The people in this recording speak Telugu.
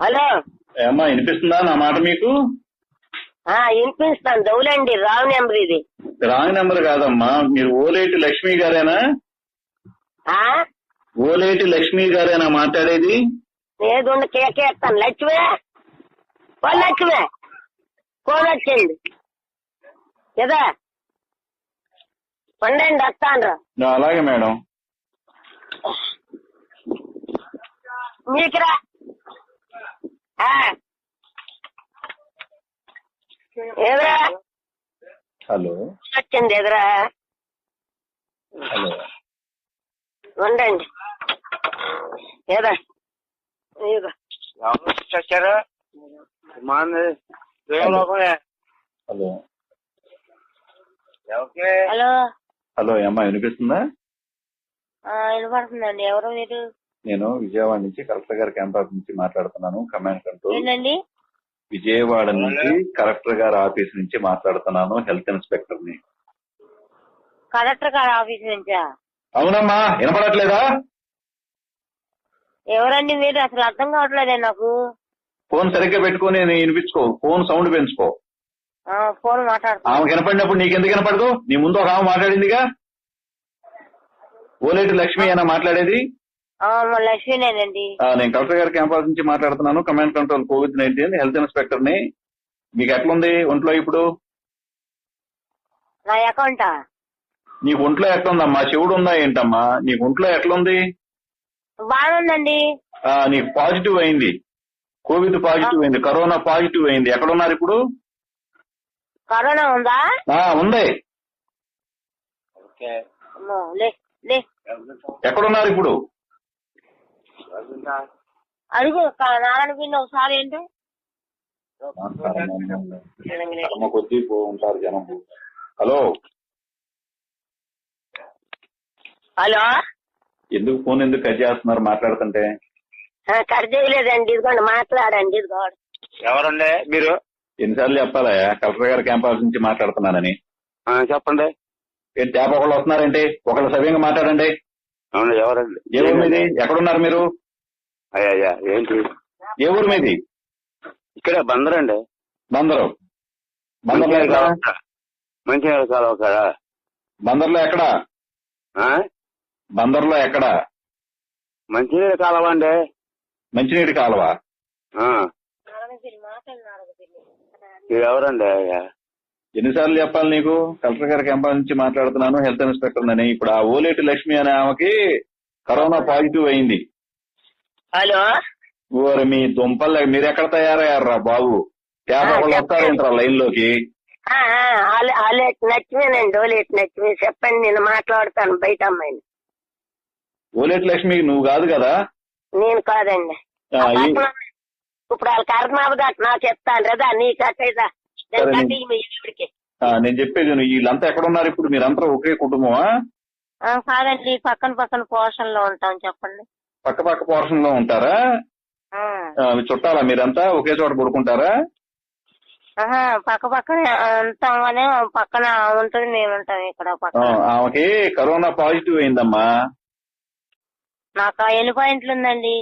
హలో ఏమ్మా వినిపిస్తుందా నా మాట మీకు? వినిపిస్తాను. దౌలండి రావు నెంబర్ ఇది. రాంగ్ నెంబర్ కాదమ్మా, మీరు ఓలేటి లక్ష్మి గారేనా? ఓలేటి లక్ష్మి గారేనా మాట్లాడేది? ఏదుండి కేకేస్తాను. లక్ష్మే లక్ష్మే ఫోన్ వచ్చింది కదా, ఉండండి వస్తాను. అలాగే మేడం. మీకురా ఎదురా హలో వచ్చింది ఎదురా. హలో ఉండండి ఏదా చచ్చారా హలో హలో హలో ఏమ్మా వినిపిస్తుందా? వినపడుతుందండి. ఎవరు మీరు? నేను విజయవాడ నుంచి కలెక్టర్ గారి క్యాంప్ ఆఫీస్ నుంచి మాట్లాడుతున్నాను. Command control. ఏంటండి? విజయవాడ నుంచి కలెక్టర్ గారి ఆఫీస్ నుంచి మాట్లాడుతున్నాను. హెల్త్ ఇన్స్పెక్టర్ ని. కలెక్టర్ గారి ఆఫీస్ నుంచా? అవునమ్మా, వినపడట్లేదా? ఎవరండి మీరు? అసలు అర్థం కావట్లేదే నాకు. ఫోన్ సరిగ్గా పెట్టుకుని వినిపించుకో. ఫోన్ సౌండ్ పెంచుకో. ఫోన్ మాట్లాడుతున్నా. ఆమె వినపడినప్పుడు నీకెందుకు వినపడదు? నీ ముందు ఒక ఆమె మాట్లాడిందిగా. ఓలేటి లక్ష్మి అయినా మాట్లాడేది? లక్ష్మీనేనండి. నేను కలెక్టర్ గారి క్యాంపస్ నుంచి మాట్లాడుతున్నాను. Command control COVID-19 health inspector ని. మీకు ఎట్లుంది ఒంట్లో ఇప్పుడు? నా అకౌంటా? నీకు ఒంట్లో ఎట్లుందమ్మా? చెవుడు ఉందా ఏంటమ్మా? నీకు ఒంట్లో ఎట్లుంది? బాగుందండి. నీకు పాజిటివ్ అయింది. కోవిడ్ పాజిటివ్ అయింది. కరోనా పాజిటివ్ అయింది. ఎక్కడున్నారు ఇప్పుడు? కరోనా ఉందా? ఉంది. ఎక్కడున్నారు ఇప్పుడు? అడుగు నారాయణ పిండి ఒకసారి. ఏంటి కొద్ది ఉంటారు జనం. హలో హలో ఎందుకు ఫోన్ ఎందుకు కట్ చేస్తున్నారు మాట్లాడుతుంటే? కట్ చేయలేదండి. ఇదిగోండి మాట్లాడండి. ఇదిగోండి. ఎవరండి మీరు? ఎన్నిసార్లు చెప్పాలా కలెక్టర్ గారి క్యాంపస్ నుంచి మాట్లాడుతున్నానని? చెప్పండి. ఏంటి తేప ఒకళ్ళు వస్తున్నారంటే ఒకళ్ళు సవ్యంగా మాట్లాడండి. అవును, ఎవరండి? ఏ ఊరు మీది? ఎక్కడున్నారు మీరు? అయ్యా ఏంటి? ఏ ఊరు మీది? ఇక్కడే బందరండి. బందరు. బందర్లో ఎక్కడ? మంచినీళ్ళ కాలువ కాడా? బందర్లో ఎక్కడ? బందర్లో ఎక్కడ? మంచినీళ్ళ కాలువ అండి. మంచినీటి కాలువ. మీరు ఎవరండి? అయ్యా ఎన్నిసార్లు చెప్పాలి నీకు? కలెక్టర్ గారి క్యాంపస్ నుంచి మాట్లాడుతున్నాను. హెల్త్ ఇన్స్పెక్టర్ అని. ఇప్పుడు ఆ ఓలేటి లక్ష్మి అనే ఆమెకి కరోనా పాజిటివ్ అయింది. హలో ఓరి మీ దుంపల్, మీరు ఎక్కడ తయారయ్యారా బాబు? తేప వాళ్ళు వస్తారేంట్రా లైన్ లోకి? లక్ష్మీనండి. ఓలేటి లక్ష్మి. చెప్పండి, నేను మాట్లాడతాను బయట అమ్మాయిని. ఓలేటి లక్ష్మికి నువ్వు కాదు కదా? నేను కాదండి. ఇప్పుడు వాళ్ళ కర్మాబు నా చెప్తాను కదా. నీ కట్టేదా నేను చెప్పేది వీళ్ళంతా ఎక్కడున్నారు ఇప్పుడు? మీరంతా ఒకే కుటుంబమా? కాదండి, పక్కన పోర్షన్ లో ఉంటాం. చెప్పండి. పక్క పోర్షన్ లో ఉంటారా? చుట్టాలా మీరంతా? ఒకే చోట పడుకుంటారా? పక్కనే ఉంటాం కానీ పక్కన ఉంటుంది, మేము ఉంటాం ఇక్కడ పక్కన. ఆమెకి కరోనా పాజిటివ్ అయిందమ్మా. నాకు ఎన్ని పాయింట్లు ఉందండి?